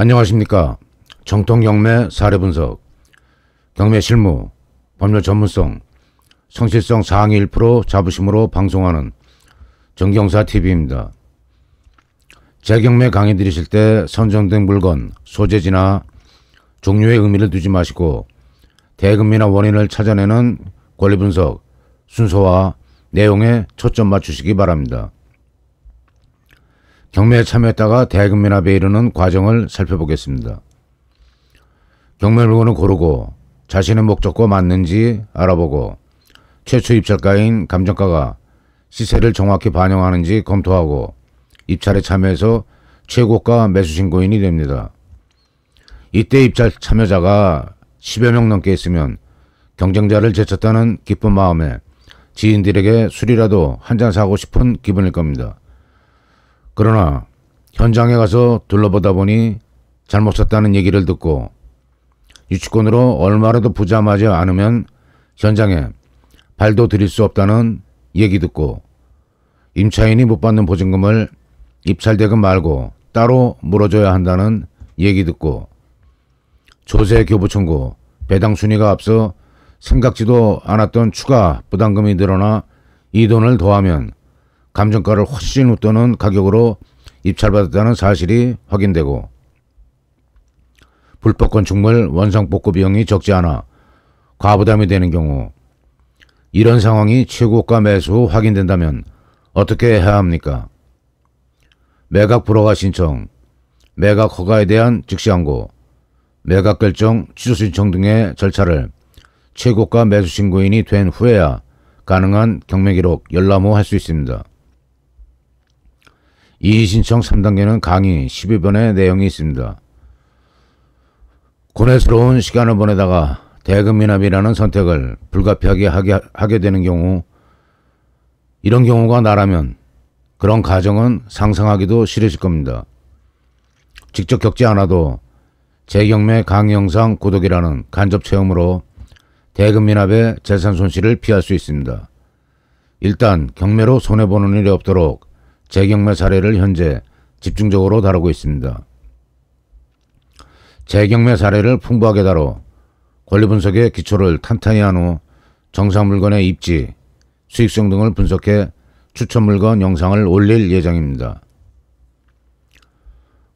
안녕하십니까. 정통 경매 사례 분석, 경매 실무, 법률 전문성, 성실성 상위 1% 자부심으로 방송하는 정경사TV입니다. 재경매 강의 들으실 때 선정된 물건, 소재지나 종류의 의미를 두지 마시고 대금리나 원인을 찾아내는 권리 분석, 순서와 내용에 초점 맞추시기 바랍니다. 경매에 참여했다가 대금리납에 이르는 과정을 살펴보겠습니다. 경매 물건을 고르고 자신의 목적과 맞는지 알아보고 최초 입찰가인 감정가가 시세를 정확히 반영하는지 검토하고 입찰에 참여해서 최고가 매수 신고인이 됩니다. 이때 입찰 참여자가 10여 명 넘게 있으면 경쟁자를 제쳤다는 기쁜 마음에 지인들에게 술이라도 한잔 사고 싶은 기분일 겁니다. 그러나 현장에 가서 둘러보다 보니 잘못 샀다는 얘기를 듣고 유치권으로 얼마라도 부담하지 않으면 현장에 발도 들일 수 없다는 얘기 듣고 임차인이 못 받는 보증금을 입찰대금 말고 따로 물어줘야 한다는 얘기 듣고 조세 교부 청구, 배당 순위가 앞서 생각지도 않았던 추가 부담금이 늘어나 이 돈을 더하면 감정가를 훨씬 웃도는 가격으로 입찰받았다는 사실이 확인되고 불법 건축물 원상복구 비용이 적지 않아 과부담이 되는 경우 이런 상황이 최고가 매수 후 확인된다면 어떻게 해야 합니까? 매각 불허가 신청, 매각 허가에 대한 즉시 항고, 매각 결정, 취소 신청 등의 절차를 최고가 매수 신고인이 된 후에야 가능한 경매기록 열람 후 할 수 있습니다. 이의신청 3단계는 강의 12번의 내용이 있습니다. 고뇌스러운 시간을 보내다가 대금미납이라는 선택을 불가피하게 하게 되는 경우, 이런 경우가 나라면 그런 가정은 상상하기도 싫으실 겁니다. 직접 겪지 않아도 재경매 강의 영상 구독이라는 간접 체험으로 대금미납의 재산 손실을 피할 수 있습니다. 일단 경매로 손해보는 일이 없도록 재경매 사례를 현재 집중적으로 다루고 있습니다. 재경매 사례를 풍부하게 다뤄 권리 분석의 기초를 탄탄히 한 후 정상 물건의 입지, 수익성 등을 분석해 추천 물건 영상을 올릴 예정입니다.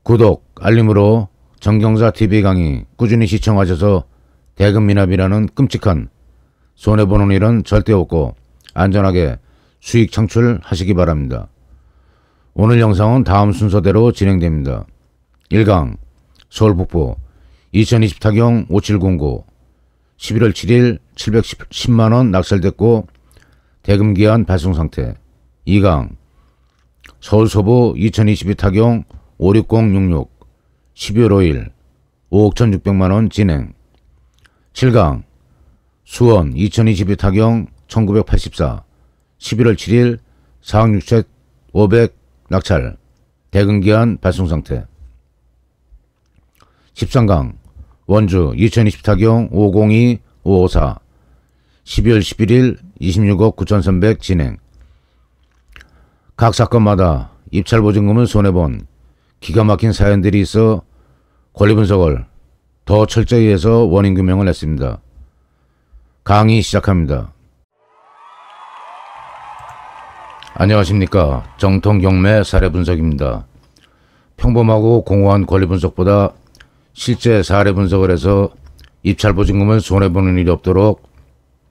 구독, 알림으로 정경사TV 강의 꾸준히 시청하셔서 대금미납이라는 끔찍한 손해보는 일은 절대 없고 안전하게 수익 창출하시기 바랍니다. 오늘 영상은 다음 순서대로 진행됩니다. 1강 서울 북부 2020 타경 5709 11월 7일 710만원 낙찰됐고 대금기한 발송 상태. 2강 서울 서부 2022 타경 56066 12월 5일 5억 1600만원 진행. 7강 수원 2022 타경 1984 11월 7일 4억 6천 500 낙찰 대금기한 발송 상태. 13강 원주 2020 타경 502 554 12월 11일 26억 9300 진행. 각 사건마다 입찰 보증금을 손해본 기가 막힌 사연들이 있어 권리 분석을 더 철저히 해서 원인 규명을 했습니다. 강의 시작합니다. 안녕하십니까. 정통 경매 사례 분석입니다. 평범하고 공허한 권리 분석보다 실제 사례 분석을 해서 입찰 보증금을 손해보는 일이 없도록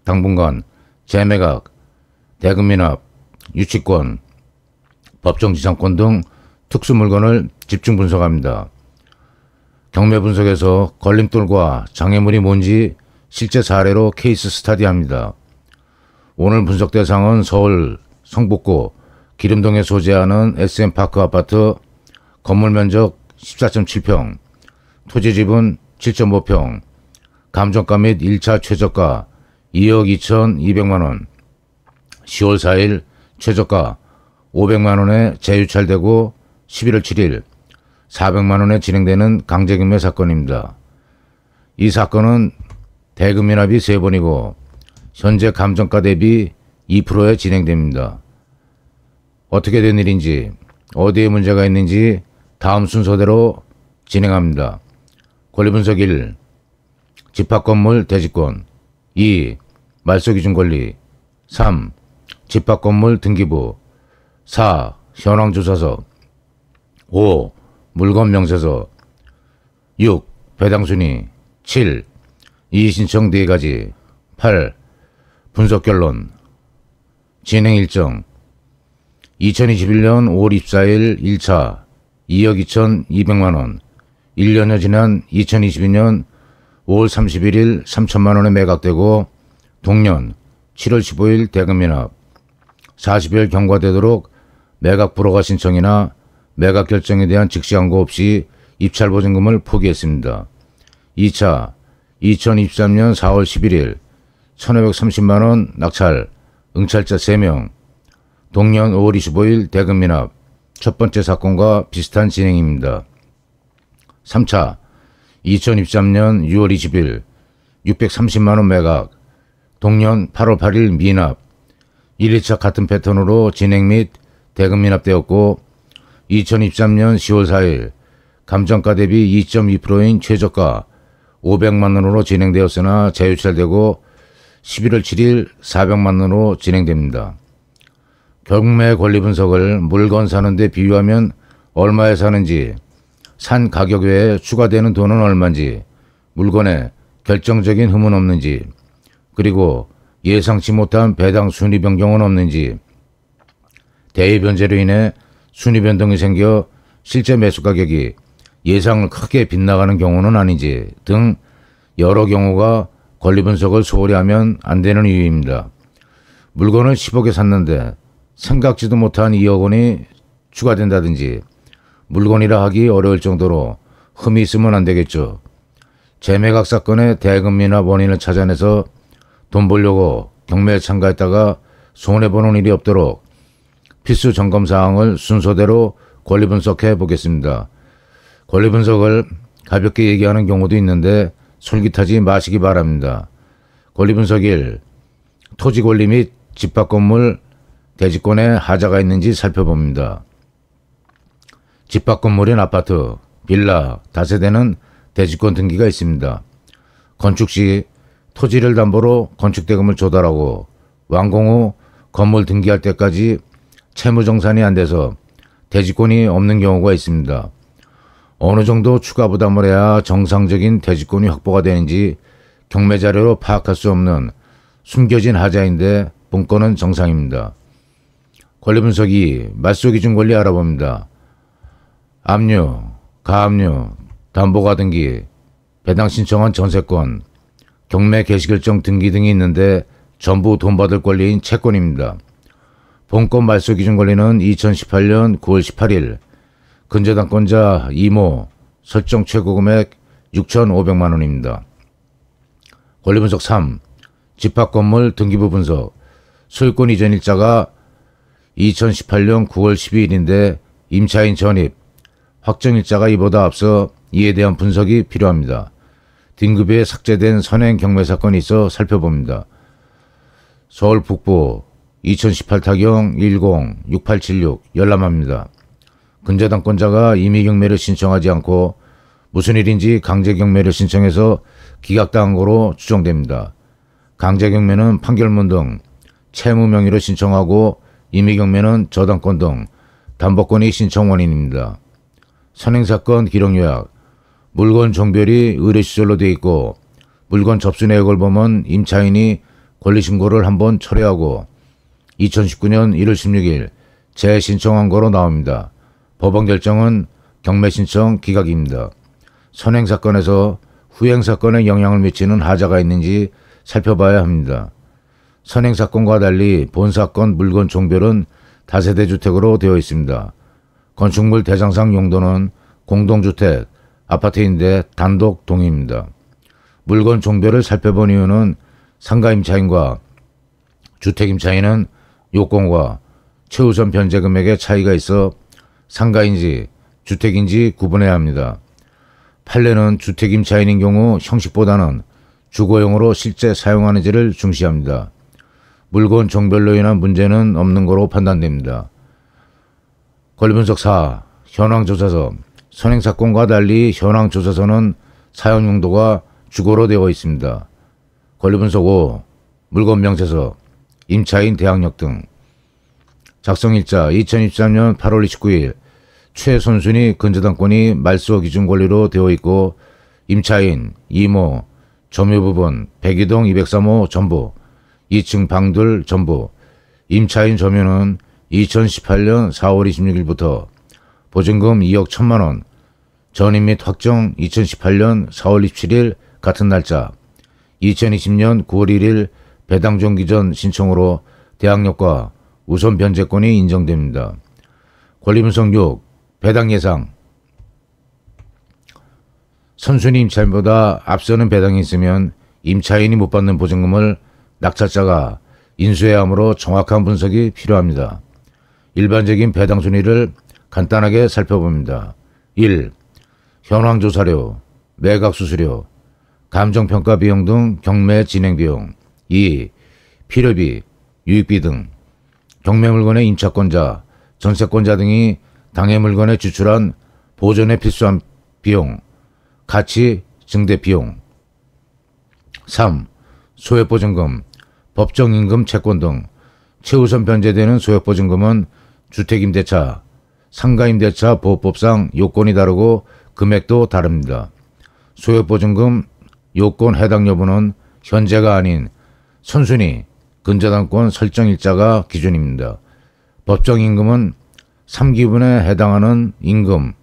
당분간 재매각, 대금미납, 유치권, 법정지상권 등 특수물건을 집중 분석합니다. 경매 분석에서 걸림돌과 장애물이 뭔지 실제 사례로 케이스 스터디합니다. 오늘 분석 대상은 서울 성북구 기름동에 소재하는 SM파크 아파트, 건물 면적 14.7평, 토지 지분 7.5평, 감정가 및 1차 최저가 2억 2,200만원, 10월 4일 최저가 500만원에 재유찰되고 11월 7일 400만원에 진행되는 강제경매 사건입니다. 이 사건은 대금미납이 3번이고 현재 감정가 대비 2%에 진행됩니다. 어떻게 된 일인지, 어디에 문제가 있는지 다음 순서대로 진행합니다. 권리분석 1. 집합건물 대지권. 2. 말소기준권리. 3. 집합건물 등기부. 4. 현황조사서. 5. 물건명세서. 6. 배당순위. 7. 이의신청 4가지. 8. 분석결론. 진행일정. 2021년 5월 24일 1차 2억 2,200만원. 1년여 지난 2022년 5월 31일 3천만원에 매각되고 동년 7월 15일 대금미납. 40일 경과되도록 매각 불허가 신청이나 매각 결정에 대한 즉시 항고 없이 입찰보증금을 포기했습니다. 2차 2023년 4월 11일 1,530만원 낙찰 응찰자 3명. 동년 5월 25일 대금미납. 첫 번째 사건과 비슷한 진행입니다. 3차 2023년 6월 20일 630만원 매각. 동년 8월 8일 미납. 1, 2차 같은 패턴으로 진행 및 대금 미납되었고 2023년 10월 4일 감정가 대비 2.2%인 최저가 500만원으로 진행되었으나 재유찰되고 11월 7일 400만원으로 진행됩니다. 경매 권리 분석을 물건 사는데 비유하면 얼마에 사는지, 산 가격 외에 추가되는 돈은 얼마인지, 물건에 결정적인 흠은 없는지, 그리고 예상치 못한 배당 순위 변경은 없는지, 대의 변제로 인해 순위 변동이 생겨 실제 매수 가격이 예상을 크게 빗나가는 경우는 아닌지 등 여러 경우가 권리 분석을 소홀히 하면 안 되는 이유입니다. 물건을 10억에 샀는데 생각지도 못한 2억 원이 추가된다든지 물건이라 하기 어려울 정도로 흠이 있으면 안 되겠죠. 재매각 사건의 대금미납 원인을 찾아내서 돈 벌려고 경매에 참가했다가 손해보는 일이 없도록 필수 점검 사항을 순서대로 권리 분석해 보겠습니다. 권리 분석을 가볍게 얘기하는 경우도 있는데 솔깃하지 마시기 바랍니다. 권리 분석 1. 토지 권리 및 집합건물 대지권에 하자가 있는지 살펴봅니다. 집합건물인 아파트, 빌라, 다세대는 대지권 등기가 있습니다. 건축 시 토지를 담보로 건축대금을 조달하고 완공 후 건물 등기할 때까지 채무정산이 안 돼서 대지권이 없는 경우가 있습니다. 어느 정도 추가 부담을 해야 정상적인 대지권이 확보가 되는지 경매자료로 파악할 수 없는 숨겨진 하자인데 본건은 정상입니다. 권리분석 2. 말소기준 권리 알아봅니다. 압류, 가압류, 담보가 등기, 배당 신청한 전세권, 경매 개시결정 등기 등이 있는데 전부 돈 받을 권리인 채권입니다. 본건 말소기준 권리는 2018년 9월 18일 근저당권자 이모 설정 최고금액 6,500만원입니다. 권리분석 3. 집합건물 등기부 분석. 소유권 이전 일자가 2018년 9월 12일인데 임차인 전입, 확정 일자가 이보다 앞서 이에 대한 분석이 필요합니다. 등급에 삭제된 선행 경매 사건이 있어 살펴봅니다. 서울 북부 2018 타경 106876 열람합니다. 근저당권자가 임의경매를 신청하지 않고 무슨 일인지 강제경매를 신청해서 기각당한 거로 추정됩니다. 강제경매는 판결문 등 채무 명의로 신청하고 임의경매는 저당권 등 담보권이 신청 원인입니다. 선행사건 기록요약. 물건 종별이 의뢰시설로 되어 있고 물건 접수 내역을 보면 임차인이 권리신고를 한번 철회하고 2019년 1월 16일 재신청한 거로 나옵니다. 법원 결정은 경매신청 기각입니다. 선행사건에서 후행사건에 영향을 미치는 하자가 있는지 살펴봐야 합니다. 선행사건과 달리 본사건 물건 종별은 다세대 주택으로 되어 있습니다. 건축물 대상상 용도는 공동주택, 아파트인데 단독 동의입니다. 물건 종별을 살펴본 이유는 상가임차인과 주택임차인은 요건과 최우선 변제 금액의 차이가 있어 상가인지 주택인지 구분해야 합니다. 판례는 주택임차인인 경우 형식보다는 주거용으로 실제 사용하는지를 중시합니다. 물건 종별로 인한 문제는 없는 거로 판단됩니다. 권리분석 4. 현황조사서. 선행사건과 달리 현황 조사서는 사용 용도가 주거로 되어 있습니다. 권리분석 5. 물건 명세서, 임차인 대항력 등. 작성일자 2023년 8월 29일 최선순위 근저당권이 말소 기준 권리로 되어 있고 임차인 이모 점유부분 102동 203호 전부 2층 방들 전부 임차인 점유는 2018년 4월 26일부터 보증금 2억 1천만원 전입 및 확정 2018년 4월 27일 같은 날짜 2020년 9월 1일 배당 종기 전 신청으로 대항력과 우선 변제권이 인정됩니다. 권리분석 6. 배당 예상. 선순위 임차인보다 앞서는 배당이 있으면 임차인이 못 받는 보증금을 낙찰자가 인수해야 하므로 정확한 분석이 필요합니다. 일반적인 배당 순위를 간단하게 살펴봅니다. 1. 현황조사료, 매각수수료, 감정평가 비용 등 경매 진행 비용. 2. 필요비, 유익비 등. 경매 물건의 임차권자, 전세권자 등이 당해 물건에 지출한 보존에 필수한 비용, 가치 증대 비용. 3. 소액보증금, 법정임금 채권 등. 최우선 변제되는 소액보증금은 주택임대차, 상가임대차 보호법상 요건이 다르고 금액도 다릅니다. 소액보증금 요건 해당 여부는 현재가 아닌 선순위 근저당권 설정일자가 기준입니다. 법정임금은 3기분에 해당하는 임금,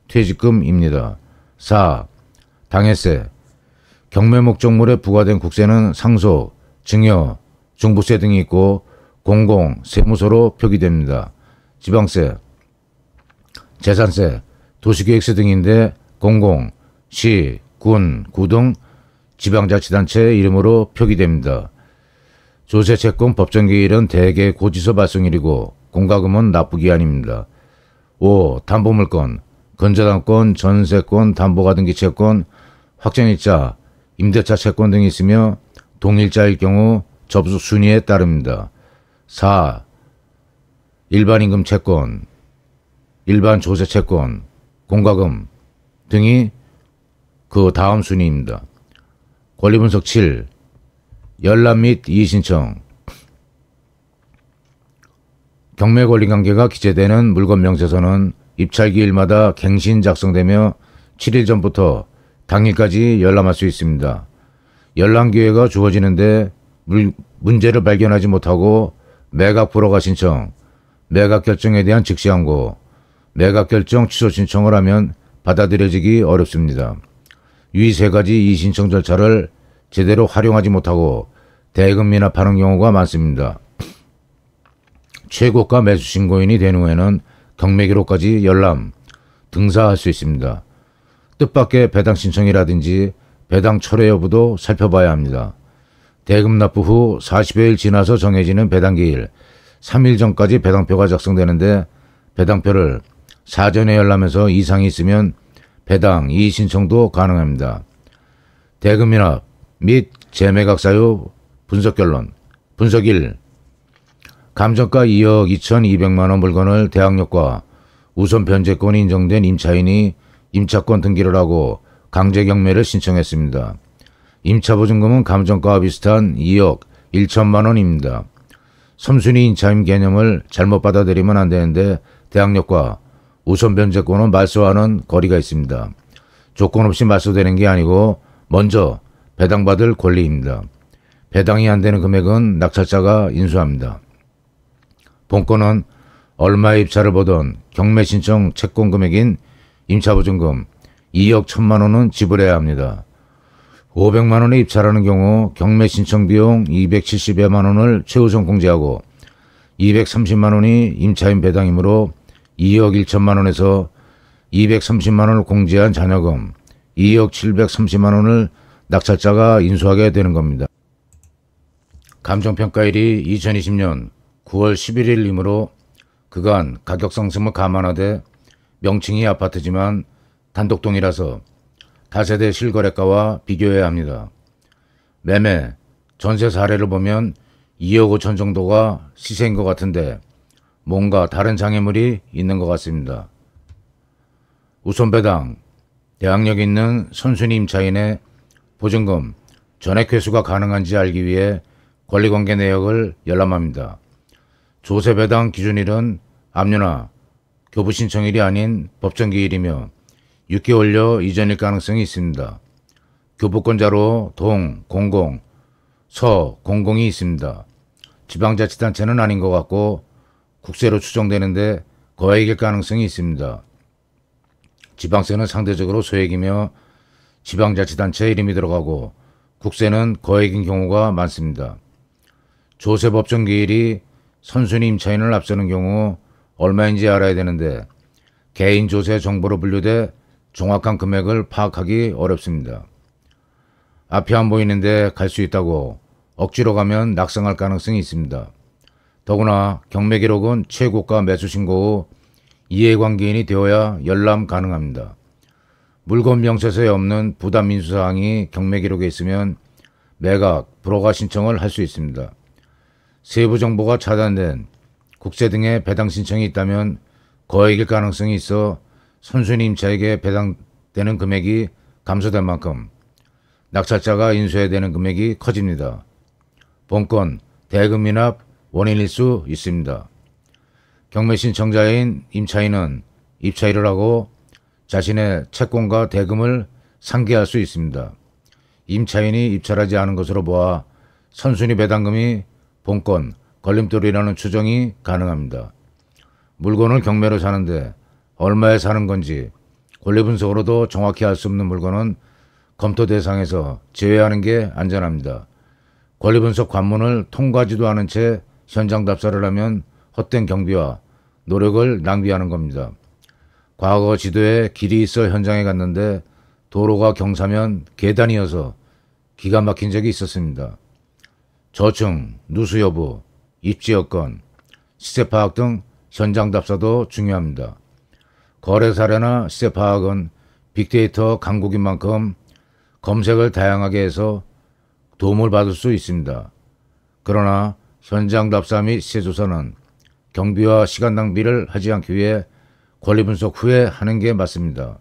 퇴직금입니다. 4. 당해세. 경매 목적물에 부과된 국세는 상속, 증여, 중부세 등이 있고 공공, 세무서로 표기됩니다. 지방세, 재산세, 도시계획세 등인데 공공, 시, 군, 구 등 지방자치단체 이름으로 표기됩니다. 조세채권 법정기일은 대개 고지서 발송일이고 공과금은 납부기한입니다. 5. 담보물건, 근저당권, 전세권, 담보가등기채권, 확정일자, 임대차 채권 등이 있으며 동일자일 경우 접수 순위에 따릅니다. 4. 일반임금 채권, 일반 조세채권, 공과금 등이 그 다음 순위입니다. 권리분석 7. 열람 및 이의신청. 경매권리관계가 기재되는 물건 명세서는 입찰기일마다 갱신 작성되며 7일 전부터 당일까지 열람할 수 있습니다. 열람 기회가 주어지는데 문제를 발견하지 못하고 매각 불허가 신청, 매각 결정에 대한 즉시 항고, 매각 결정 취소 신청을 하면 받아들여지기 어렵습니다. 위 세 가지 이의신청 절차를 제대로 활용하지 못하고 대금 미납하는 경우가 많습니다. 최고가 매수 신고인이 된 후에는 경매기록까지 열람, 등사할 수 있습니다. 뜻밖의 배당 신청이라든지 배당 철회 여부도 살펴봐야 합니다. 대금 납부 후 40여일 지나서 정해지는 배당기일 3일 전까지 배당표가 작성되는데 배당표를 사전에 열람해서 이상이 있으면 배당 이의 신청도 가능합니다. 대금 미납 및 재매각 사유 분석 결론. 분석 1. 감정가 2억 2,200만원 물건을 대항력과 우선 변제권이 인정된 임차인이 임차권 등기를 하고 강제 경매를 신청했습니다. 임차보증금은 감정가와 비슷한 2억 1천만원입니다. 섬순위 임차임 개념을 잘못 받아들이면 안 되는데 대항력과 우선 변제권은 말소하는 거리가 있습니다. 조건 없이 말소되는 게 아니고 먼저 배당받을 권리입니다. 배당이 안 되는 금액은 낙찰자가 인수합니다. 본건은 얼마의 입찰을 보던 경매 신청 채권 금액인 임차보증금 2억 1천만원은 지불해야 합니다. 500만원에 입찰하는 경우 경매 신청 비용 270여만원을 최우선 공제하고 230만원이 임차인 배당이므로 2억 1천만원에서 230만원을 공제한 잔여금 2억 730만원을 낙찰자가 인수하게 되는 겁니다. 감정평가일이 2020년 9월 11일이므로 그간 가격 상승을 감안하되 명칭이 아파트지만 단독동이라서 다세대 실거래가와 비교해야 합니다. 매매, 전세 사례를 보면 2억 5천 정도가 시세인 것 같은데 뭔가 다른 장애물이 있는 것 같습니다. 우선 배당, 대항력 있는 선순위 임차인의 보증금, 전액 회수가 가능한지 알기 위해 권리관계 내역을 열람합니다. 조세 배당 기준일은 압류나 교부 신청일이 아닌 법정기일이며 6개월여 이전일 가능성이 있습니다. 교부권자로 동, 공공, 서, 공공이 있습니다. 지방자치단체는 아닌 것 같고 국세로 추정되는데 거액일 가능성이 있습니다. 지방세는 상대적으로 소액이며 지방자치단체 이름이 들어가고 국세는 거액인 경우가 많습니다. 조세 법정기일이 선순위 임차인을 앞서는 경우 얼마인지 알아야 되는데 개인조세 정보로 분류돼 정확한 금액을 파악하기 어렵습니다. 앞이 안 보이는데 갈 수 있다고 억지로 가면 낙상할 가능성이 있습니다. 더구나 경매기록은 최고가 매수 신고 후 이해관계인이 되어야 열람 가능합니다. 물건 명세서에 없는 부담 인수사항이 경매기록에 있으면 매각, 불허가 신청을 할 수 있습니다. 세부 정보가 차단된 국세 등의 배당 신청이 있다면 거액일 가능성이 있어 선순위 임차에게 배당되는 금액이 감소된 만큼 낙찰자가 인수해야 되는 금액이 커집니다. 본건 대금 미납 원인일 수 있습니다. 경매 신청자인 임차인은 입차일을 하고 자신의 채권과 대금을 상기할 수 있습니다. 임차인이 입찰하지 않은 것으로 보아 선순위 배당금이 본건 걸림돌이라는 추정이 가능합니다. 물건을 경매로 사는데 얼마에 사는 건지 권리 분석으로도 정확히 알 수 없는 물건은 검토 대상에서 제외하는 게 안전합니다. 권리 분석 관문을 통과하지도 않은 채 현장 답사를 하면 헛된 경비와 노력을 낭비하는 겁니다. 과거 지도에 길이 있어 현장에 갔는데 도로가 경사면 계단이어서 기가 막힌 적이 있었습니다. 저층, 누수 여부, 입지 여건, 시세 파악 등 현장 답사도 중요합니다. 거래 사례나 시세 파악은 빅데이터 강국인 만큼 검색을 다양하게 해서 도움을 받을 수 있습니다. 그러나 현장 답사 및 시세 조사는 경비와 시간 낭비를 하지 않기 위해 권리 분석 후에 하는 게 맞습니다.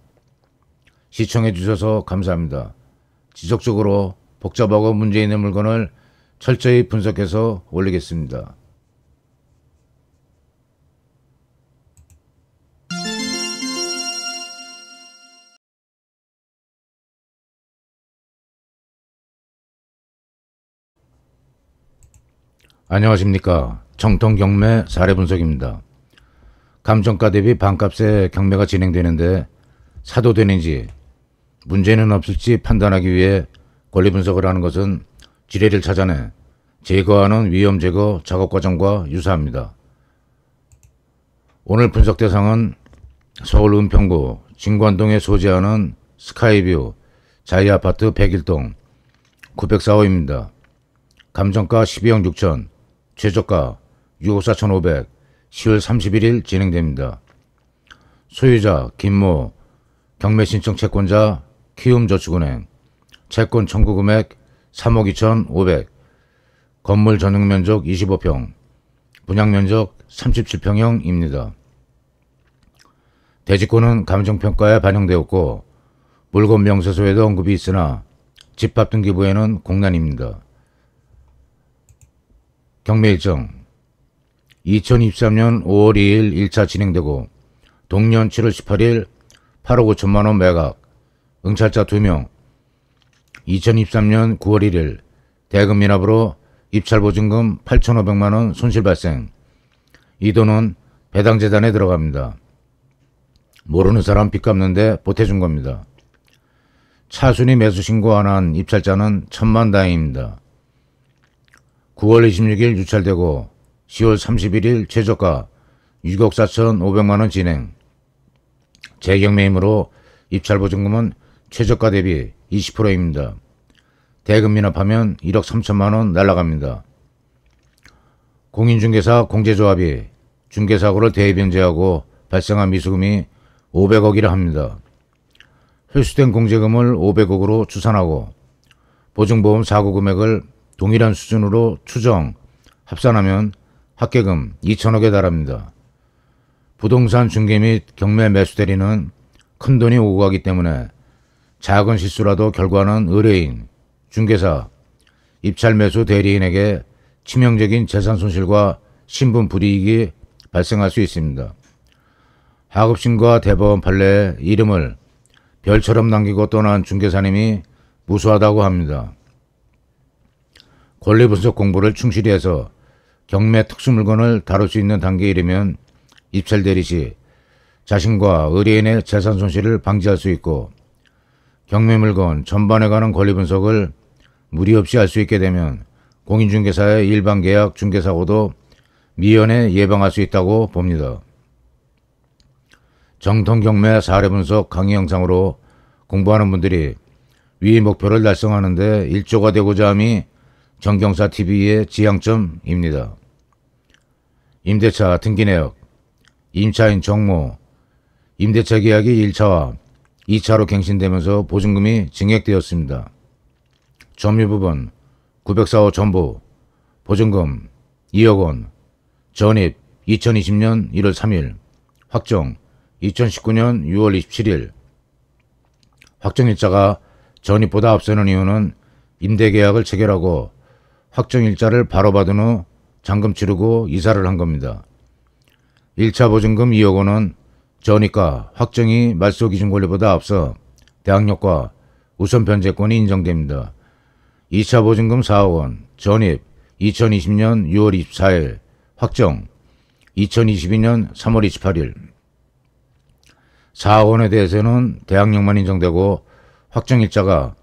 시청해 주셔서 감사합니다. 지속적으로 복잡하고 문제 있는 물건을 철저히 분석해서 올리겠습니다. 안녕하십니까. 정통경매 사례분석입니다. 감정가 대비 반값에 경매가 진행되는데 사도 되는지 문제는 없을지 판단하기 위해 권리분석을 하는 것은 지뢰를 찾아내 제거하는 위험 제거 작업 과정과 유사합니다. 오늘 분석 대상은 서울 은평구 진관동에 소재하는 스카이뷰 자이아파트 101동 904호입니다. 감정가 12억 6천, 최저가 6억 4,500, 10월 31일 진행됩니다. 소유자 김모, 경매 신청 채권자 키움저축은행, 채권 청구 금액 3억 2,500, 건물 전용 면적 25평, 분양 면적 37평형입니다. 대지권은 감정평가에 반영되었고 물건 명세서에도 언급이 있으나 집합 등기부에는 공란입니다. 경매 일정 2023년 5월 2일 1차 진행되고 동년 7월 18일 8억 5천만원 매각, 응찰자 2명, 2023년 9월 1일 대금 미납으로 입찰보증금 8,500만원 손실 발생. 이 돈은 배당재단에 들어갑니다. 모르는 사람 빚 갚는데 보태준 겁니다. 차순위 매수 신고 안 한 입찰자는 천만다행입니다. 9월 26일 유찰되고 10월 31일 최저가 6억 4,500만원 진행. 재경매이므로 입찰보증금은 최저가 대비 20%입니다. 대금 미납하면 1억 3천만원 날라갑니다. 공인중개사 공제조합이 중개사고를 대변제하고 발생한 미수금이 500억이라 합니다. 회수된 공제금을 500억으로 추산하고 보증보험 사고 금액을 동일한 수준으로 추정, 합산하면 합계금 2천억에 달합니다. 부동산 중개 및 경매 매수 대리는 큰돈이 오고 가기 때문에 작은 실수라도 결과는 의뢰인, 중개사, 입찰 매수 대리인에게 치명적인 재산 손실과 신분 불이익이 발생할 수 있습니다. 하급심과 대법원 판례에 이름을 별처럼 남기고 떠난 중개사님이 무수하다고 합니다. 권리분석 공부를 충실히 해서 경매 특수물건을 다룰 수 있는 단계에 이르면 입찰 대리 시 자신과 의뢰인의 재산 손실을 방지할 수 있고 경매 물건 전반에 관한 권리 분석을 무리 없이 할 수 있게 되면 공인중개사의 일반 계약 중개사고도 미연에 예방할 수 있다고 봅니다. 정통 경매 사례 분석 강의 영상으로 공부하는 분들이 위 목표를 달성하는 데 일조가 되고자 함이 정경사TV의 지향점입니다. 임대차 등기내역, 임차인 정모, 임대차 계약이 1차와 2차로 갱신되면서 보증금이 증액되었습니다. 점유부분 904호 전부, 보증금 2억 원, 전입 2020년 1월 3일, 확정 2019년 6월 27일. 확정일자가 전입보다 앞서는 이유는 임대계약을 체결하고 확정일자를 바로 받은 후 잔금 치르고 이사를 한 겁니다. 1차 보증금 2억 원은 전입과 확정이 말소 기준 권리보다 앞서 대항력과 우선 변제권이 인정됩니다. 2차 보증금 4억 원, 전입 2020년 6월 24일, 확정 2022년 3월 28일. 4억 원에 대해서는 대항력만 인정되고 확정일자가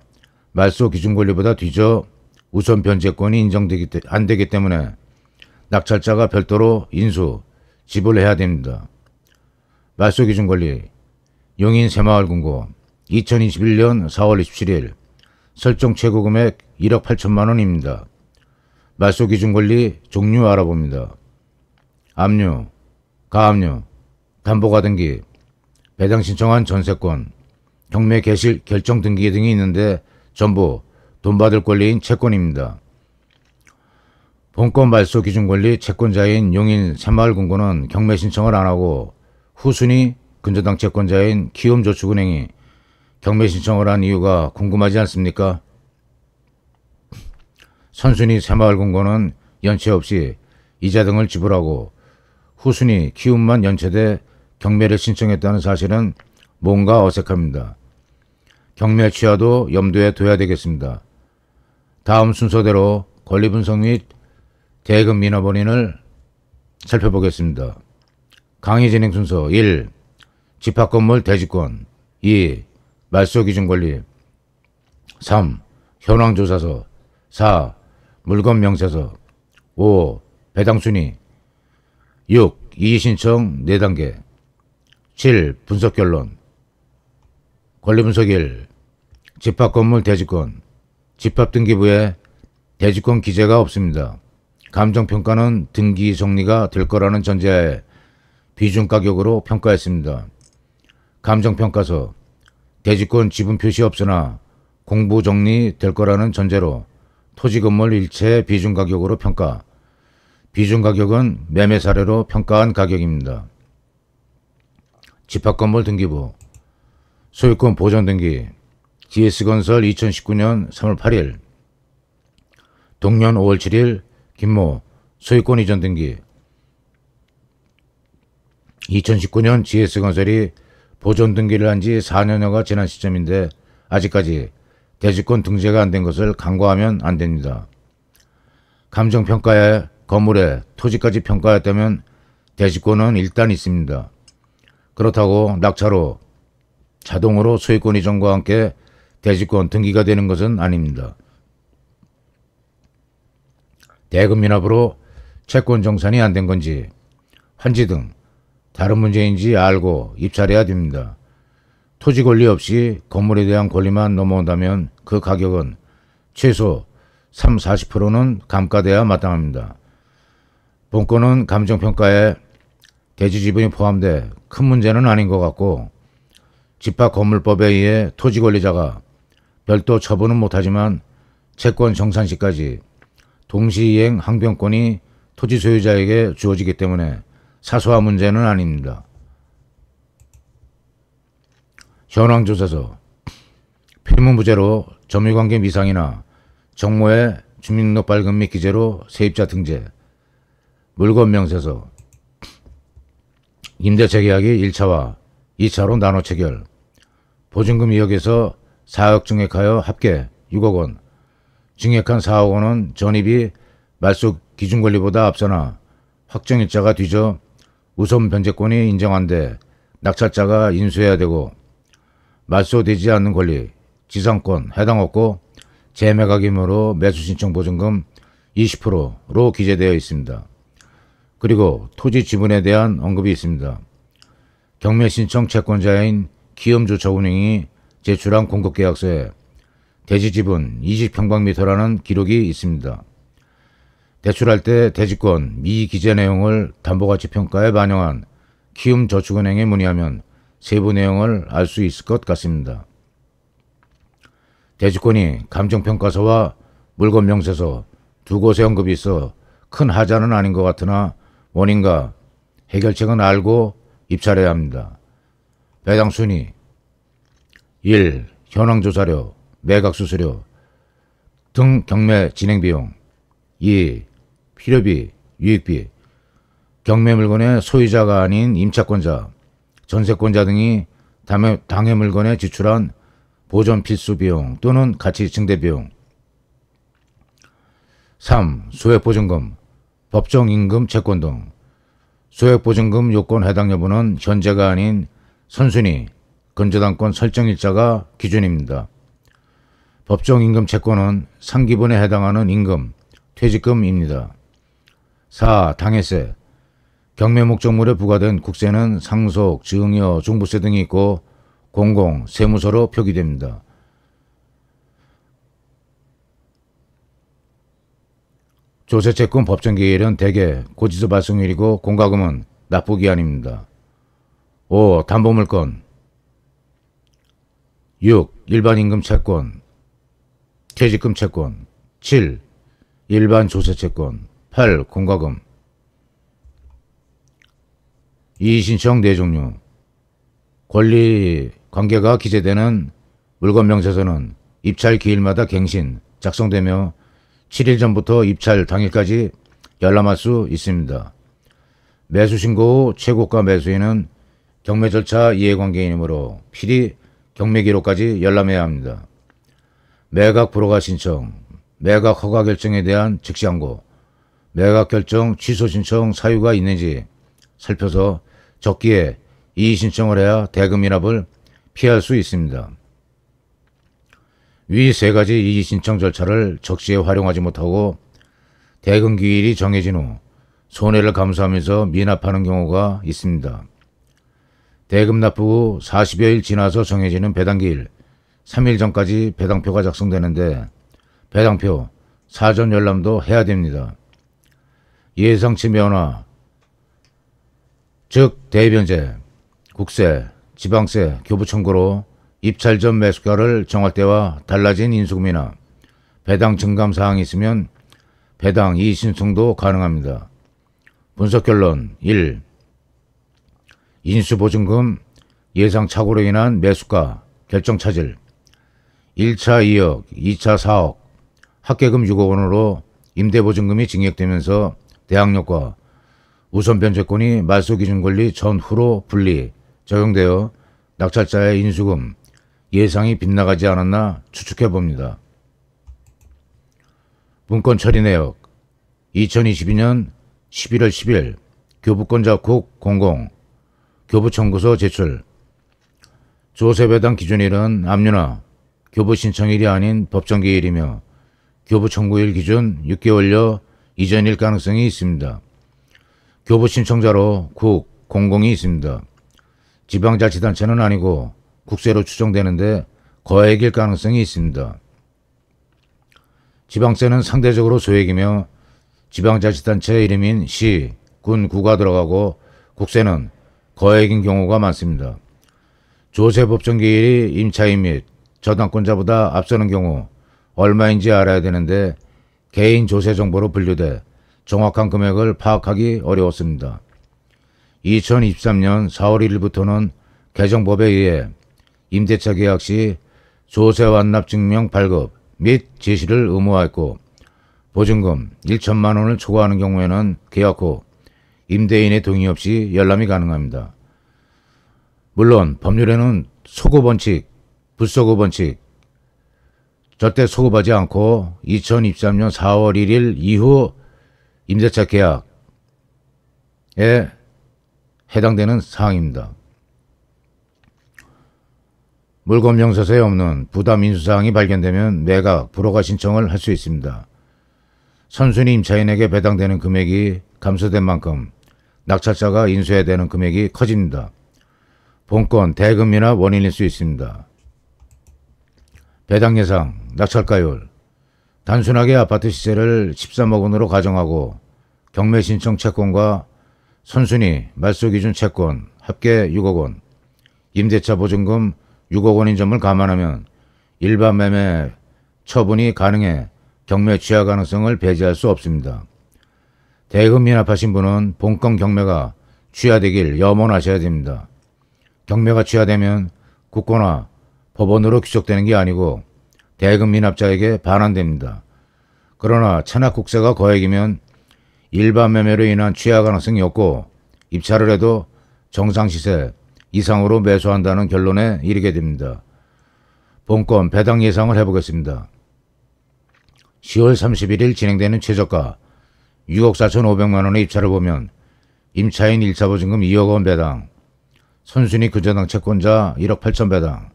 말소 기준 권리보다 뒤져 우선 변제권이 안 되기 때문에 낙찰자가 별도로 인수, 지불해야 됩니다. 말소 기준 권리 용인 새마을금고 2021년 4월 27일 설정 최고 금액 1억 8천만 원입니다. 말소 기준 권리 종류 알아봅니다. 압류, 가압류, 담보가 등기, 배당 신청한 전세권, 경매 개실 결정 등기 등이 있는데 전부 돈 받을 권리인 채권입니다. 본권 말소 기준 권리 채권자인 용인 새마을금고는 경매 신청을 안하고 후순위 근저당 채권자인 키움저축은행이 경매 신청을 한 이유가 궁금하지 않습니까? 선순위 새마을금고는 연체 없이 이자 등을 지불하고 후순위 키움만 연체돼 경매를 신청했다는 사실은 뭔가 어색합니다. 경매 취하도 염두에 둬야 되겠습니다. 다음 순서대로 권리분석 및 대금 미납 원인을 살펴보겠습니다. 강의 진행 순서 1. 집합건물 대지권 2. 말소 기준 권리 3. 현황조사서 4. 물건 명세서 5. 배당순위 6. 이의신청 4단계 7. 분석결론 권리분석 1. 집합건물 대지권 집합등기부에 대지권 기재가 없습니다. 감정평가는 등기 정리가 될 거라는 전제하에 비중가격으로 평가했습니다. 감정평가서 대지권 지분 표시 없으나 공부 정리 될 거라는 전제로 토지건물 일체 비중가격으로 평가. 비중가격은 매매 사례로 평가한 가격입니다. 집합건물 등기부 소유권 보전 등기 GS건설 2019년 3월 8일 동년 5월 7일 김모 소유권 이전 등기 2019년 GS건설이 보존 등기를 한 지 4년여가 지난 시점인데 아직까지 대지권 등재가 안 된 것을 간과하면 안 됩니다. 감정평가에 건물에 토지까지 평가했다면 대지권은 일단 있습니다. 그렇다고 낙찰로 자동으로 소유권 이전과 함께 대지권 등기가 되는 것은 아닙니다. 대금 미납으로 채권 정산이 안 된 건지 환지 등 다른 문제인지 알고 입찰해야 됩니다. 토지 권리 없이 건물에 대한 권리만 넘어온다면 그 가격은 최소 30-40%는 감가돼야 마땅합니다. 본건은 감정평가에 대지 지분이 포함돼 큰 문제는 아닌 것 같고 집합건물법에 의해 토지 권리자가 별도 처분은 못하지만 채권 정산 시까지 동시이행 항변권이 토지 소유자에게 주어지기 때문에 사소한 문제는 아닙니다. 현황조사서 필문부제로 점유관계 미상이나 정모의 주민등록 발급 및 기재로 세입자 등재, 물건명세서 임대차 계약이 1차와 2차로 나눠 체결, 보증금 2억에서 4억 증액하여 합계 6억 원, 증액한 4억 원은 전입이 말소 기준권리보다 앞서나 확정일자가 뒤져 우선 변제권이 인정한데 낙찰자가 인수해야 되고 말소되지 않는 권리, 지상권 해당 없고 재매각이므로 매수신청 보증금 20%로 기재되어 있습니다. 그리고 토지 지분에 대한 언급이 있습니다. 경매신청 채권자인 기업조차운행이 제출한 공급계약서에 대지 지분 20평방미터라는 기록이 있습니다. 대출할 때 대지권 미기재 내용을 담보가치평가에 반영한 키움저축은행에 문의하면 세부 내용을 알 수 있을 것 같습니다. 대지권이 감정평가서와 물건명세서 두 곳에 언급이 있어 큰 하자는 아닌 것 같으나 원인과 해결책은 알고 입찰해야 합니다. 배당 순위 1. 현황조사료, 매각수수료 등 경매 진행비용 2. 필요비, 유익비 경매 물건의 소유자가 아닌 임차권자, 전세권자 등이 당해 물건에 지출한 보존 필수 비용 또는 가치 증대 비용 3. 소액보증금, 법정임금 채권 등 소액보증금 요건 해당 여부는 현재가 아닌 선순위, 근저당권 설정일자가 기준입니다. 법정임금 채권은 상기분에 해당하는 임금, 퇴직금입니다. 4. 당해세, 경매 목적물에 부과된 국세는 상속, 증여, 종부세 등이 있고 공공, 세무서로 표기됩니다. 조세채권 법정기일은 대개 고지서 발송일이고 공과금은 납부기한입니다. 5. 담보물건 6. 일반임금 채권, 퇴직금 채권 7. 일반 조세채권 8. 공과금 이의신청 4종류 권리 관계가 기재되는 물건명세서는 입찰 기일마다 갱신, 작성되며 7일 전부터 입찰 당일까지 열람할 수 있습니다. 매수신고 후 최고가 매수인은 경매 절차 이해관계이므로 필히 경매 기록까지 열람해야 합니다. 매각 불허가 신청, 매각 허가 결정에 대한 즉시항고, 매각 결정 취소 신청 사유가 있는지 살펴서 적기에 이의 신청을 해야 대금 미납을 피할 수 있습니다. 위 세 가지 이의 신청 절차를 적시에 활용하지 못하고 대금 기일이 정해진 후 손해를 감수하면서 미납하는 경우가 있습니다. 대금 납부 후 40여일 지나서 정해지는 배당기일 3일 전까지 배당표가 작성되는데 배당표 사전 열람도 해야 됩니다. 예상치 면화, 즉 대변제, 국세, 지방세, 교부 청구로 입찰 전 매수가를 정할 때와 달라진 인수금이나 배당 증감 사항이 있으면 배당 이의 신청도 가능합니다. 분석 결론 1. 인수보증금 예상 착오로 인한 매수가 결정 차질 1차 2억, 2차 4억, 합계금 6억 원으로 임대보증금이 증액되면서 대항력과 우선변제권이 말소기준권리 전후로 분리, 적용되어 낙찰자의 인수금, 예상이 빗나가지 않았나 추측해봅니다. 문건 처리 내역 2022년 11월 10일 교부권자 국 00 교부청구서 제출 조세배당 기준일은 압류나 교부신청일이 아닌 법정기일이며 교부청구일 기준 6개월여 이전일 가능성이 있습니다. 교부신청자로 국 00이 있습니다. 지방자치단체는 아니고 국세로 추정되는데 거액일 가능성이 있습니다. 지방세는 상대적으로 소액이며 지방자치단체 이름인 시, 군, 구가 들어가고 국세는 거액인 경우가 많습니다. 조세법정기일이 임차인 및 저당권자보다 앞서는 경우 얼마인지 알아야 되는데 개인 조세 정보로 분류돼 정확한 금액을 파악하기 어려웠습니다. 2023년 4월 1일부터는 개정법에 의해 임대차 계약 시 조세 완납 증명 발급 및 제시를 의무화했고 보증금 1천만 원을 초과하는 경우에는 계약 후 임대인의 동의 없이 열람이 가능합니다. 물론 법률에는 소급원칙, 불소급원칙, 절대 소급하지 않고 2023년 4월 1일 이후 임대차 계약에 해당되는 사항입니다. 물권명세서에 없는 부담 인수사항이 발견되면 매각, 불허가 신청을 할 수 있습니다. 선순위 임차인에게 배당되는 금액이 감소된 만큼 낙찰자가 인수해야 되는 금액이 커집니다. 본건 대금이나 원인일 수 있습니다. 배당 예상, 낙찰가율. 단순하게 아파트 시세를 13억 원으로 가정하고 경매 신청 채권과 선순위 말소 기준 채권 합계 6억 원, 임대차 보증금 6억 원인 점을 감안하면 일반 매매 처분이 가능해 경매 취하 가능성을 배제할 수 없습니다. 대금 미납하신 분은 본건 경매가 취하되길 염원하셔야 됩니다. 경매가 취하되면 국고나 법원으로 귀속되는 게 아니고 대금 미납자에게 반환됩니다. 그러나 체납국세가 거액이면 일반 매매로 인한 취하 가능성이 없고 입찰을 해도 정상시세 이상으로 매수한다는 결론에 이르게 됩니다. 본건 배당 예상을 해보겠습니다. 10월 31일 진행되는 최저가 6억 4,500만원의 입찰을 보면 임차인 1차 보증금 2억 원 배당, 선순위 근저당 채권자 1억 8천 배당,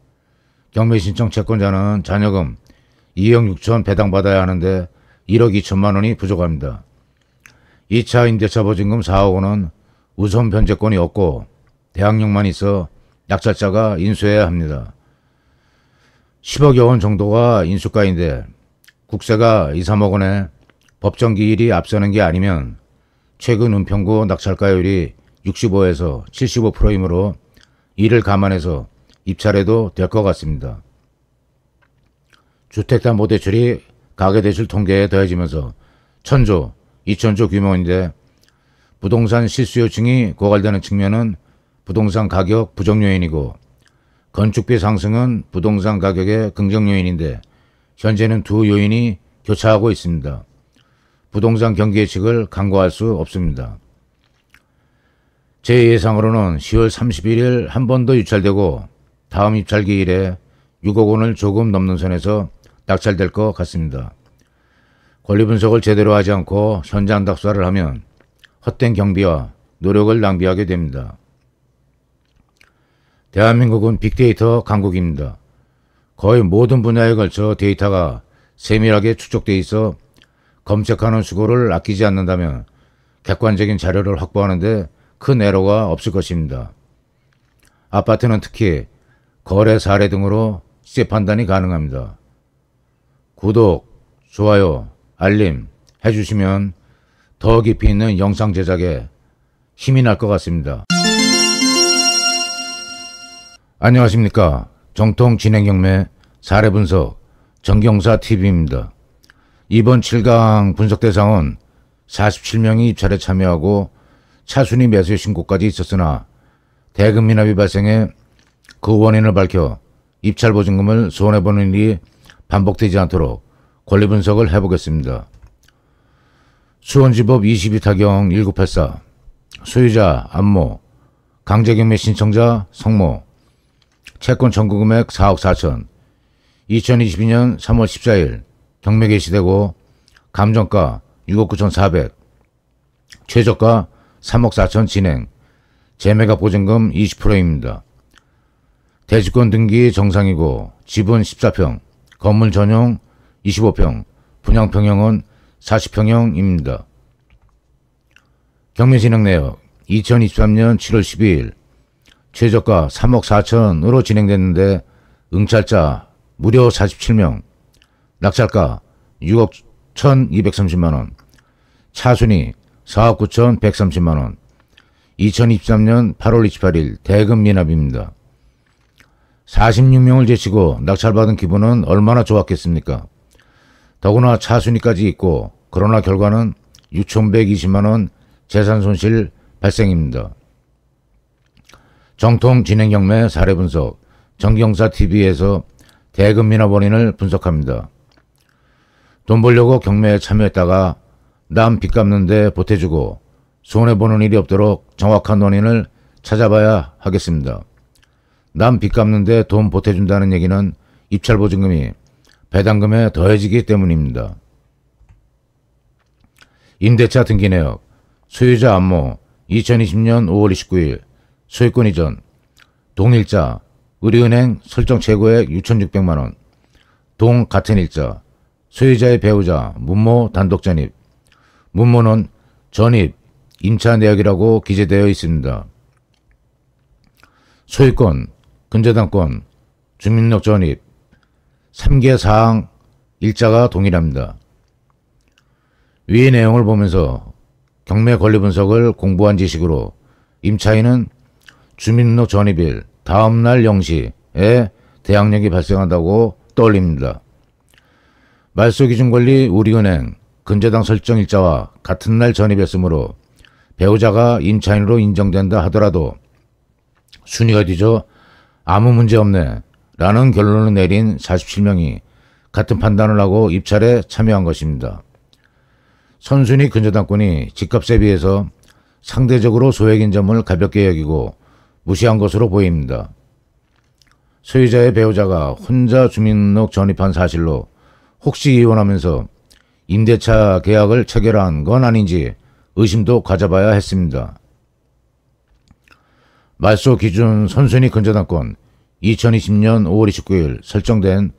경매 신청 채권자는 잔여금 2억 6천 배당받아야 하는데 1억 2천만 원이 부족합니다. 2차 임대차 보증금 4억 원은 우선 변제권이 없고 대항력만 있어 낙찰자가 인수해야 합니다. 10억여 원 정도가 인수가인데 국세가 2, 3억 원에 법정기일이 앞서는 게 아니면 최근 은평구 낙찰가율이 65에서 75%이므로 이를 감안해서 입찰해도 될 것 같습니다. 주택담보대출이 가계대출 통계에 더해지면서 1,000조, 2,000조 규모인데 부동산 실수요층이 고갈되는 측면은 부동산 가격 부정 요인이고 건축비 상승은 부동산 가격의 긍정 요인인데 현재는 두 요인이 교차하고 있습니다. 부동산 경기 예측을 간과할 수 없습니다. 제 예상으로는 10월 31일 한 번 더 유찰되고 다음 입찰 기일에 6억 원을 조금 넘는 선에서 낙찰될 것 같습니다. 권리 분석을 제대로 하지 않고 현장 답사를 하면 헛된 경비와 노력을 낭비하게 됩니다. 대한민국은 빅데이터 강국입니다. 거의 모든 분야에 걸쳐 데이터가 세밀하게 축적돼 있어 검색하는 수고를 아끼지 않는다면 객관적인 자료를 확보하는데 큰 애로가 없을 것입니다. 아파트는 특히 거래 사례 등으로 시세 판단이 가능합니다. 구독, 좋아요, 알림 해주시면 더 깊이 있는 영상 제작에 힘이 날 것 같습니다. 안녕하십니까. 정통 진행경매 사례분석 정경사TV입니다. 이번 7강 분석 대상은 47명이 입찰에 참여하고 차순위 매수 신고까지 있었으나 대금 미납이 발생해 그 원인을 밝혀 입찰 보증금을 손해보는 일이 반복되지 않도록 권리 분석을 해보겠습니다. 수원지법 22타경 1984 소유자 안모, 강제경매 신청자 성모, 채권 청구금액 4억 4천, 2022년 3월 14일 경매 개시되고 감정가 6억 9,400, 최저가 3억 4천 진행, 재매각 보증금 20%입니다. 대지권 등기 정상이고 지분 14평, 건물 전용 25평, 분양 평형은 40평형입니다. 경매 진행 내역 2023년 7월 12일 최저가 3억 4천으로 진행됐는데 응찰자 무려 47명, 낙찰가 6억 1,230만원, 차순위 4억 9,130만원, 2023년 8월 28일 대금 미납입니다. 46명을 제치고 낙찰받은 기분은 얼마나 좋았겠습니까? 더구나 차순위까지 있고 그러나 결과는 6,120만원 재산 손실 발생입니다. 정통 진행 경매 사례 분석 정경사TV에서 대금 미납 원인을 분석합니다. 돈 벌려고 경매에 참여했다가 남 빚 갚는데 보태주고 손해보는 일이 없도록 정확한 원인을 찾아봐야 하겠습니다. 남 빚 갚는데 돈 보태준다는 얘기는 입찰보증금이 배당금에 더해지기 때문입니다. 임대차 등기내역, 소유자 안모 2020년 5월 29일 소유권 이전, 동일자, 우리은행 설정 최고액 6,600만원, 동 같은 일자, 소유자의 배우자, 문모 단독 전입, 문모는 전입, 임차 내역이라고 기재되어 있습니다. 소유권, 근저당권, 주민등록 전입, 3개 사항 일자가 동일합니다. 위의 내용을 보면서 경매 권리 분석을 공부한 지식으로 임차인은 주민등록 전입일 다음날 0시에 대항력이 발생한다고 떠올립니다. 말소기준권리 우리은행 근저당 설정 일자와 같은 날 전입했으므로 배우자가 임차인으로 인정된다 하더라도 순위가 뒤져 아무 문제 없네 라는 결론을 내린 47명이 같은 판단을 하고 입찰에 참여한 것입니다. 선순위 근저당권이 집값에 비해서 상대적으로 소액인 점을 가볍게 여기고 무시한 것으로 보입니다. 소유자의 배우자가 혼자 주민등록 전입한 사실로 혹시 이혼하면서 임대차 계약을 체결한 건 아닌지 의심도 가져봐야 했습니다. 말소 기준 선순위 근저당권 2020년 5월 29일 설정된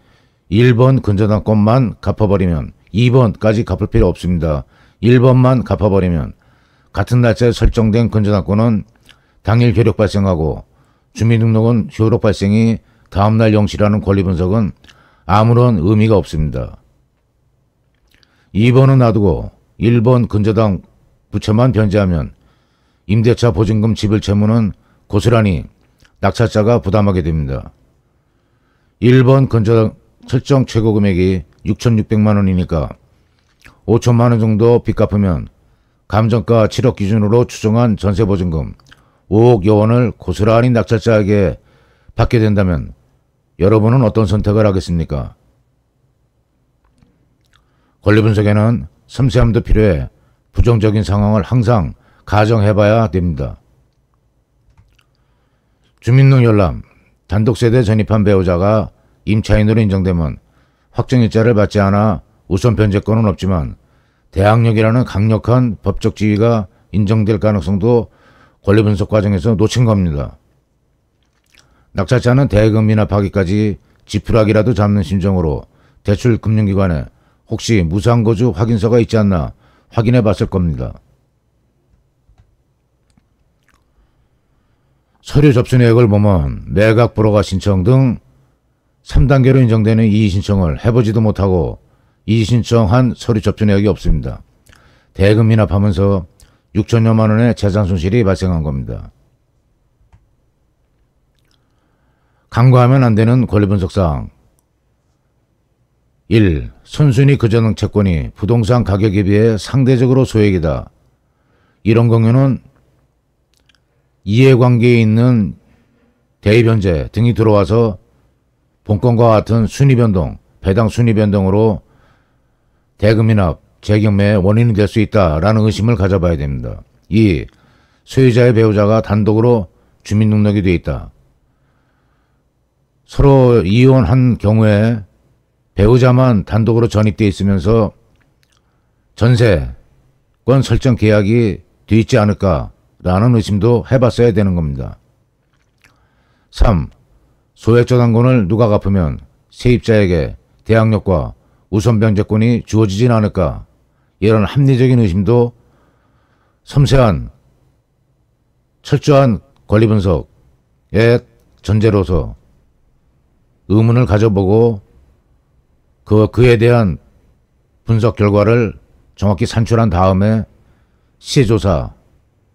1번 근저당권만 갚아버리면 2번까지 갚을 필요 없습니다. 1번만 갚아버리면 같은 날짜에 설정된 근저당권은 당일 효력 발생하고 주민등록은 효력 발생이 다음날 0시라는 권리 분석은 아무런 의미가 없습니다. 2번은 놔두고 1번 근저당 부채만 변제하면 임대차 보증금 지불 채무는 고스란히 낙찰자가 부담하게 됩니다. 1번 근저당 설정 최고 금액이 6,600만원이니까 5천만원 정도 빚 갚으면 감정가 7억 기준으로 추정한 전세보증금 5억여 원을 고스란히 낙찰자에게 받게 된다면 여러분은 어떤 선택을 하겠습니까? 권리 분석에는 섬세함도 필요해 부정적인 상황을 항상 가정해봐야 됩니다. 주민등록 열람, 단독세대 전입한 배우자가 임차인으로 인정되면 확정일자를 받지 않아 우선 변제권은 없지만 대항력이라는 강력한 법적 지위가 인정될 가능성도 권리 분석 과정에서 놓친 겁니다. 낙찰자는 대금 미납하기까지 지푸라기라도 잡는 심정으로 대출금융기관에 혹시 무상거주 확인서가 있지 않나 확인해 봤을 겁니다. 서류 접수 내역을 보면 매각 불허가 신청 등 3단계로 인정되는 이의 신청을 해보지도 못하고 이의 신청한 서류 접수 내역이 없습니다. 대금 미납하면서 6천여만 원의 재산 손실이 발생한 겁니다. 간과하면 안 되는 권리 분석사항 1. 선순위 근저당 채권이 부동산 가격에 비해 상대적으로 소액이다. 이런 경우는 이해관계에 있는 대입변제 등이 들어와서 본건과 같은 순위변동, 배당 순위변동으로 대금미납, 재경매의 원인이 될 수 있다라는 의심을 가져봐야 됩니다. 2. 소유자의 배우자가 단독으로 주민등록이 되어 있다. 서로 이혼한 경우에 배우자만 단독으로 전입되어 있으면서 전세권 설정 계약이 돼 있지 않을까라는 의심도 해봤어야 되는 겁니다. 3. 소액저당권을 누가 갚으면 세입자에게 대항력과 우선변제권이 주어지진 않을까, 이런 합리적인 의심도 섬세한 철저한 권리 분석의 전제로서 의문을 가져보고 그에 대한 분석 결과를 정확히 산출한 다음에 시세조사,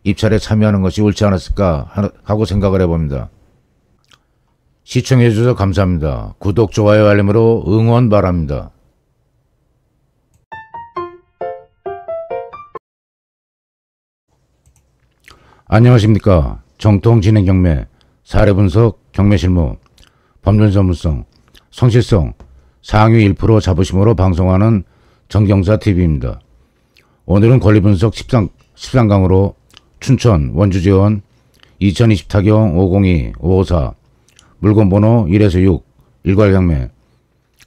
입찰에 참여하는 것이 옳지 않았을까 하고 생각을 해봅니다. 시청해 주셔서 감사합니다. 구독, 좋아요, 알림으로 응원 바랍니다. 안녕하십니까. 정통 진행 경매, 사례 분석, 경매 실무, 법률 전문성, 성실성, 상위 1% 자부심으로 방송하는 정경사TV입니다. 오늘은 권리분석 13강으로 춘천 원주지원 2020 타경 502-554 물건번호 1에서 6 일괄경매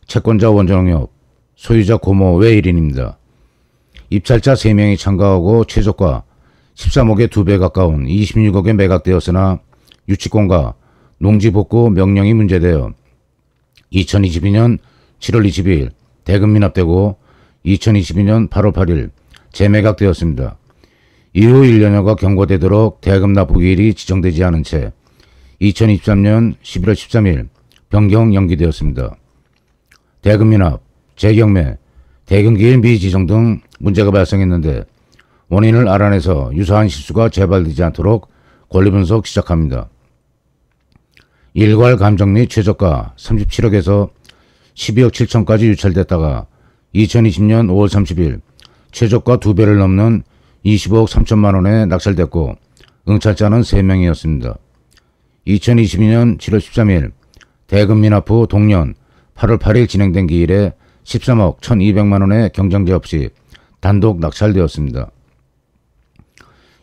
채권자 원정협 소유자 고모 외 1인입니다. 입찰자 3명이 참가하고 최저가 13억의 2배 가까운 26억에 매각되었으나 유치권과 농지복구 명령이 문제되어 2022년 7월 22일 대금 미납되고 2022년 8월 8일 재매각되었습니다. 이후 1년여가 경과되도록 대금 납부기일이 지정되지 않은 채 2023년 11월 13일 변경 연기되었습니다. 대금 미납, 재경매, 대금기일 미지정 등 문제가 발생했는데 원인을 알아내서 유사한 실수가 재발되지 않도록 권리분석 시작합니다. 일괄 감정 및 최저가 37억에서 12억 7천까지 유찰됐다가 2020년 5월 30일 최저가 2배를 넘는 20억 3천만 원에 낙찰됐고 응찰자는 3명이었습니다. 2022년 7월 13일 대금 미납 후 동년 8월 8일 진행된 기일에 13억 1,200만 원의 경정제 없이 단독 낙찰되었습니다.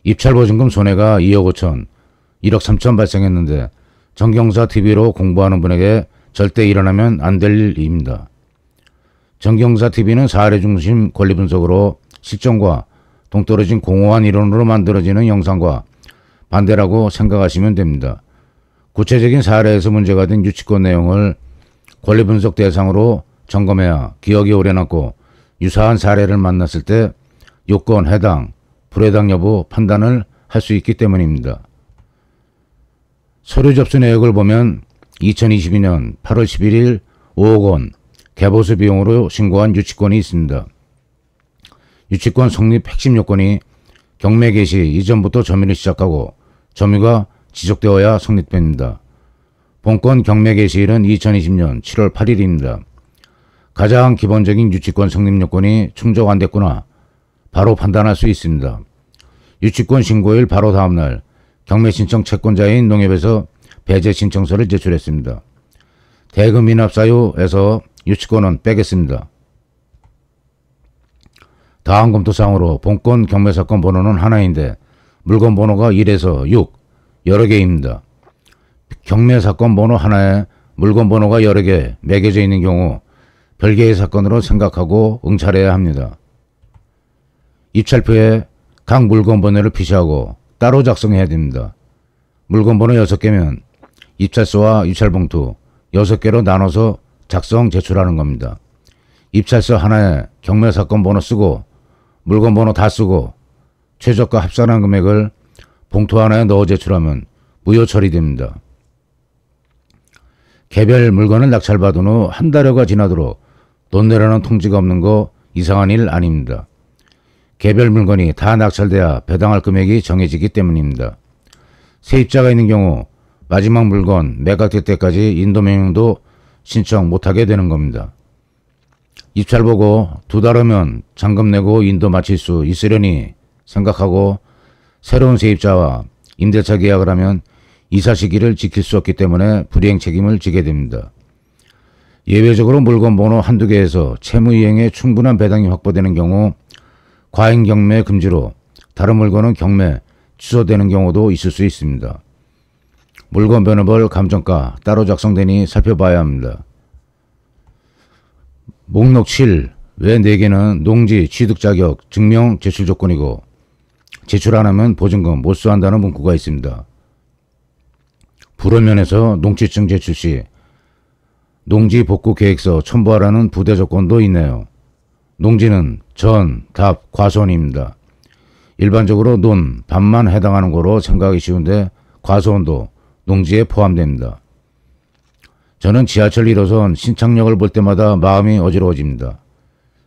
입찰보증금 손해가 2억 5천, 1억 3천 발생했는데 정경사TV로 공부하는 분에게 절대 일어나면 안 될 일입니다. 정경사TV는 사례 중심 권리분석으로 실정과 동떨어진 공허한 이론으로 만들어지는 영상과 반대라고 생각하시면 됩니다. 구체적인 사례에서 문제가 된 유치권 내용을 권리분석 대상으로 점검해야 기억이 오래 남고 유사한 사례를 만났을 때 요건 해당, 불해당 여부 판단을 할 수 있기 때문입니다. 서류 접수 내역을 보면 2022년 8월 11일 5억 원 개보수 비용으로 신고한 유치권이 있습니다. 유치권 성립 핵심 요건이 경매 개시 이전부터 점유를 시작하고 점유가 지속되어야 성립됩니다. 본건 경매 개시일은 2020년 7월 8일입니다. 가장 기본적인 유치권 성립 요건이 충족 안 됐구나 바로 판단할 수 있습니다. 유치권 신고일 바로 다음날 경매 신청 채권자인 농협에서 배제 신청서를 제출했습니다. 대금 미납 사유에서 유치권은 빼겠습니다. 다음 검토사항으로 본건 경매사건 번호는 하나인데 물건 번호가 1에서 6 여러 개입니다. 경매사건 번호 하나에 물건 번호가 여러 개 매겨져 있는 경우 별개의 사건으로 생각하고 응찰해야 합니다. 입찰표에 각 물건 번호를 표시하고 따로 작성해야 됩니다. 물건 번호 6개면 입찰서와 입찰봉투 6개로 나눠서 작성 제출하는 겁니다. 입찰서 하나에 경매사건 번호 쓰고 물건 번호 다 쓰고 최저가 합산한 금액을 봉투 하나에 넣어 제출하면 무효 처리됩니다. 개별 물건을 낙찰받은 후 한 달여가 지나도록 돈 내라는 통지가 없는 거 이상한 일 아닙니다. 개별 물건이 다 낙찰돼야 배당할 금액이 정해지기 때문입니다. 세입자가 있는 경우 마지막 물건 매각될 때까지 인도명령도 신청 못하게 되는 겁니다. 입찰 보고 2달 후면 잔금 내고 인도 마칠 수 있으려니 생각하고 새로운 세입자와 임대차 계약을 하면 이사 시기를 지킬 수 없기 때문에 불이행 책임을 지게 됩니다. 예외적으로 물건 번호 한두 개에서 채무이행에 충분한 배당이 확보되는 경우 과잉 경매 금지로 다른 물건은 경매 취소되는 경우도 있을 수 있습니다. 물건 변호벌 감정가 따로 작성되니 살펴봐야 합니다. 목록 7 외 4개는 농지 취득 자격 증명 제출 조건이고 제출 안 하면 보증금 몰수한다는 문구가 있습니다. 불허면에서 농지증 제출 시 농지 복구 계획서 첨부하라는 부대 조건도 있네요. 농지는 전, 답, 과수원입니다. 일반적으로 논, 밭만 해당하는 거로 생각하기 쉬운데 과수원도 농지에 포함됩니다. 저는 지하철 1호선 신창역을 볼 때마다 마음이 어지러워집니다.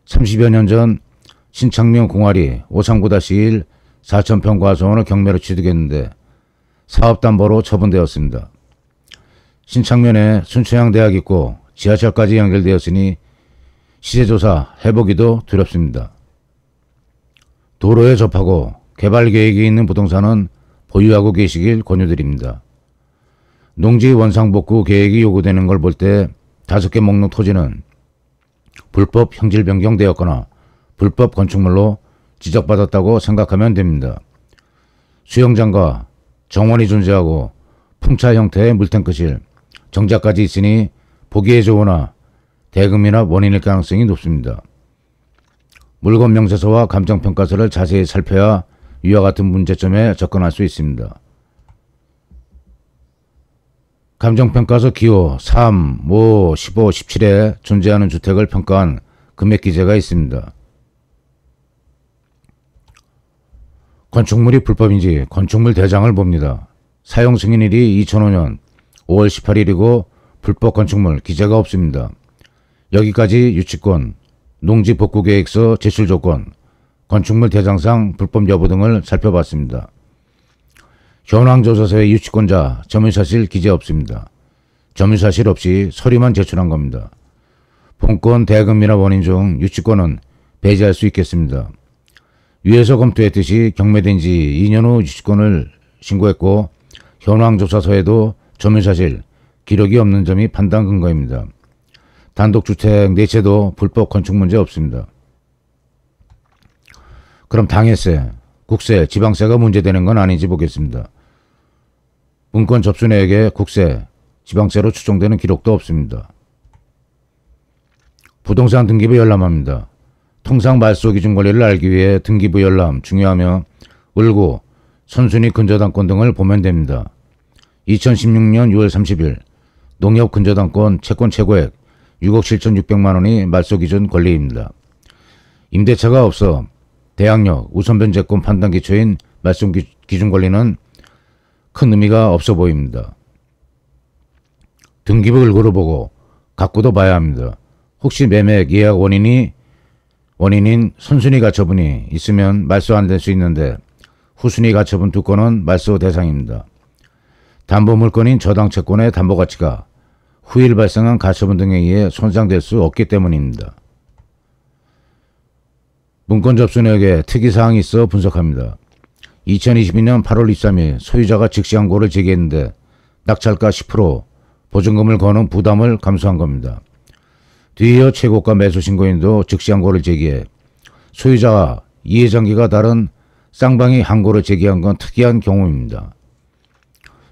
30여 년 전 신창명 공화리 539-1 4,000평 과수원을 경매로 취득했는데 사업담보로 처분되었습니다. 신창면에 순천향대학 있고 지하철까지 연결되었으니 시세조사 해보기도 두렵습니다. 도로에 접하고 개발 계획이 있는 부동산은 보유하고 계시길 권유드립니다. 농지 원상복구 계획이 요구되는 걸 볼 때 5개 목록 토지는 불법 형질 변경되었거나 불법 건축물로 지적받았다고 생각하면 됩니다. 수영장과 정원이 존재하고 풍차 형태의 물탱크실, 정자까지 있으니 보기에 좋으나 대금이나 원인일 가능성이 높습니다. 물건 명세서와 감정평가서를 자세히 살펴야 위와 같은 문제점에 접근할 수 있습니다. 감정평가서 기호 3, 5, 15, 17에 존재하는 주택을 평가한 금액 기재가 있습니다. 건축물이 불법인지 건축물 대장을 봅니다. 사용 승인일이 2005년 5월 18일이고 불법 건축물 기재가 없습니다. 여기까지 유치권, 농지 복구 계획서 제출 조건, 건축물 대장상 불법 여부 등을 살펴봤습니다. 현황조사서의 유치권자, 점유사실 기재 없습니다. 점유사실 없이 서류만 제출한 겁니다. 본권 대금이나 원인 중 유치권은 배제할 수 있겠습니다. 위에서 검토했듯이 경매된 지 2년 후 유치권을 신고했고 현황조사서에도 점유사실, 기록이 없는 점이 판단 근거입니다. 단독주택 4채도 불법 건축 문제 없습니다. 그럼 당해세, 국세, 지방세가 문제되는 건 아닌지 보겠습니다. 문건 접수 내역에 국세, 지방세로 추정되는 기록도 없습니다. 부동산 등기부 열람합니다. 통상 말소 기준 권리를 알기 위해 등기부 열람 중요하며 을구, 선순위 근저당권 등을 보면 됩니다. 2016년 6월 30일 농협 근저당권 채권 최고액 6억 7,600만원이 말소 기준 권리입니다. 임대차가 없어 대항력 우선변제권 판단 기초인 말소 기준 권리는 큰 의미가 없어 보입니다. 등기부 을구를 보고 갖고도 봐야 합니다. 혹시 매매 예약 원인인 선순위 가처분이 있으면 말소 안 될 수 있는데 후순위 가처분 2건은 말소 대상입니다. 담보 물건인 저당 채권의 담보 가치가 후일 발생한 가처분 등에 의해 손상될 수 없기 때문입니다. 문건 접수 내역에 특이사항이 있어 분석합니다. 2022년 8월 23일 소유자가 즉시 항고를 제기했는데 낙찰가 10% 보증금을 거는 부담을 감수한 겁니다. 뒤이어 최고가 매수 신고인도 즉시 항고를 제기해 소유자와 이해장기가 다른 쌍방이 항고를 제기한 건 특이한 경우입니다.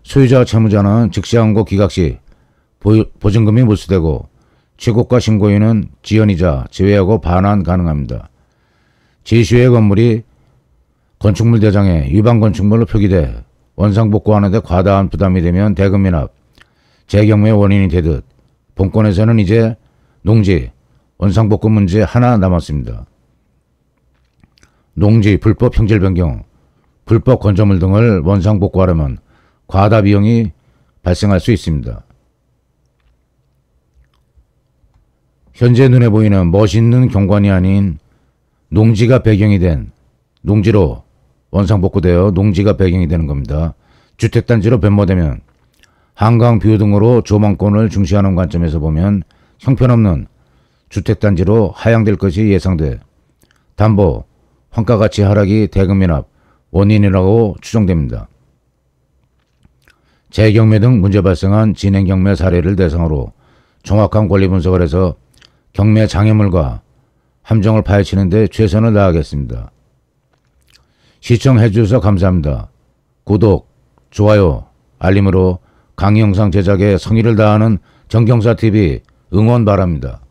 소유자와 채무자는 즉시 항고 기각 시 보증금이 몰수되고 최고가 신고인은 지연이자 제외하고 반환 가능합니다. 제시의 건물이 건축물 대장에 위반 건축물로 표기돼 원상복구하는데 과다한 부담이 되면 대금미납, 재경매의 원인이 되듯 본건에서는 이제 농지, 원상복구 문제 하나 남았습니다. 농지, 불법 형질 변경, 불법 건조물 등을 원상복구하려면 과다 비용이 발생할 수 있습니다. 현재 눈에 보이는 멋있는 경관이 아닌 농지가 배경이 된 농지로 원상복구되어 농지가 배경이 되는 겁니다. 주택단지로 변모되면 한강 뷰 등으로 조망권을 중시하는 관점에서 보면 형편없는 주택단지로 하향될 것이 예상돼 담보, 환가가치 하락이 대금미납 원인이라고 추정됩니다. 재경매 등 문제 발생한 진행경매 사례를 대상으로 정확한 권리 분석을 해서 경매 장애물과 함정을 파헤치는 데 최선을 다하겠습니다. 시청해 주셔서 감사합니다. 구독, 좋아요, 알림으로 강의 영상 제작에 성의를 다하는 정경사TV 응원 바랍니다.